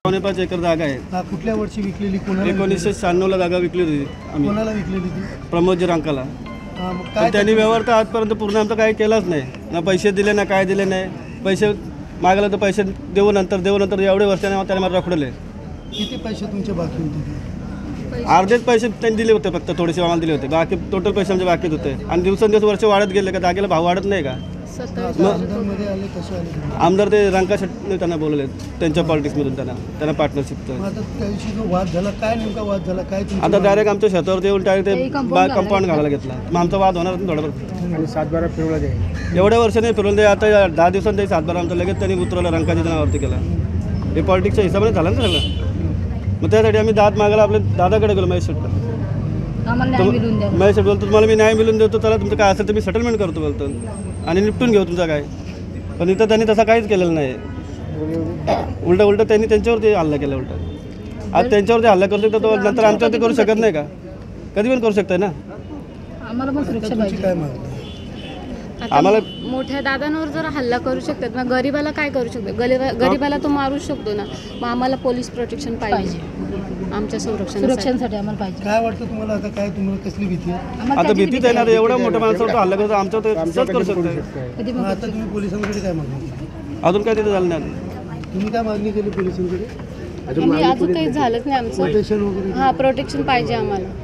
5.5 acre जागा आहे. कुठल्या वर्षी विकलेली? कोणाला? 1996 ला जागा विकली होती आम्ही. कोणाला विकलेली ती? प्रमोद रंकाला. काय त्यांनी व्यवहार तर आजपर्यंत पूर्ण आमचं काही केलंच नाही. ना पैसे दिले ना काय दिले नाही. पैसे मागला तर पैसे देऊ नंतर एवढे वर्षाने त्याने मला रखडले. किती पैसे तुमचे बाकी होते? अर्धेच पैसे त्यांनी दिले होते, फक्त थोडेसे आम्हाला दिले होते. बाकी टोटल पैसे आमचे बाकीच होते. आणि दिवसेंदिवस वर्ष वाढत गेले का जागेला भाव वाढत नाही का? आमदार ते रंका शेट्टी त्यांना बोलवले त्यांच्या पॉलिटिक्समधून त्यांना पार्टनरशिपचं. वाद झाला काय? नेमका वाद झाला काय? आता डायरेक्ट आमच्या शेतावर येऊन डायरेक्ट ते कंपाऊंड घालायला घेतला. मग आमचा वाद होणार थोडाफार. 7-12 फिरवला जाईल. एवढ्या वर्षाने फिरवून दे. आता 10 दिवसांनी ते 7-12 आमचं लगेच त्यांनी उतरवलं, रंकाच्या जनावरती केला. हे पॉलिटिक्सच्या हिसाबाने झालं ना सगळं. मग त्यासाठी आम्ही दाद मागायला आपल्या दादाकडे गेलो. महेश शेट्टी बोलतो तुम्हाला मी न्याय मिळून देतो, त्याला तुमचं काय असेल तर मी सेटलमेंट करतो बोलतो आणि निपटून घेऊ तुमचं काय. पण इथं त्यांनी तसं काहीच केलेलं नाही. उलट त्यांनी त्यांच्यावरती हल्ला केला. आज त्यांच्यावरती हल्ला करू शकतो तो नंतर आमच्यावरती करू शकत नाही का? कधी पण करू शकताय ना. आम्हाला मोठ्या दादांवर जर हल्ला करू शकतात मग गरीबाला काय करू शकतो? गरीबाला तो मारू शकतो ना. मग आम्हाला पोलीस प्रोटेक्शन पाहिजे. आमच्या सुरक्षेसाठी आम्हाला पाहिजे. काय वाटतं तुम्हाला? आता काय तुम्हाला कसली भीती आहे? आता भीतीच आहे ना. एवढ्या मोठ्या माणसावर हल्ला करतो आमच्यावर करू शकतो. आता तुम्ही पोलिसांकडे काय मागणी? अजून काय तिथे झालं नाही. तुम्ही काय मागणी केली पोलिसांकडे? अजून काही झालंच नाही आमचं. प्रोटेक्शन वगैरे? प्रोटेक्शन पाहिजे आम्हाला.